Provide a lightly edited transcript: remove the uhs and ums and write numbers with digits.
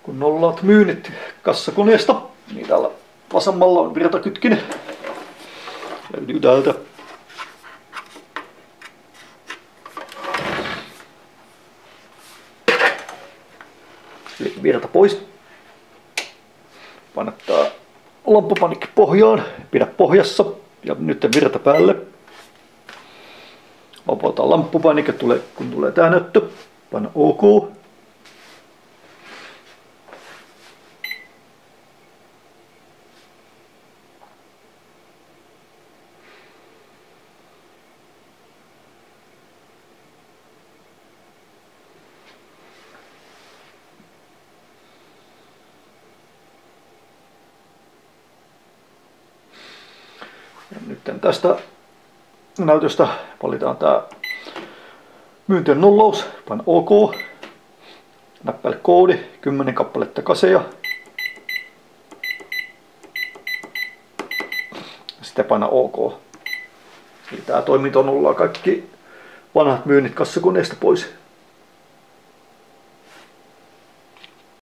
Kun nollaat myynnit kassakoneesta, niin täällä vasemmalla on virtakytkin. Löytyy täältä. Virta pois. Painattaa lamppupanikki pohjaan, pidä pohjassa ja nyt virta päälle. Vapautetaan lamppupanikki, kun tulee tää näyttö. Paina OK. Ja nyt tästä näytöstä valitaan tää myyntien nollaus, paina OK, näppäile koodi, 10 kappaletta kaseja, sitten paina OK. Eli tää toiminto nollaa kaikki vanhat myynnit kassakoneesta pois.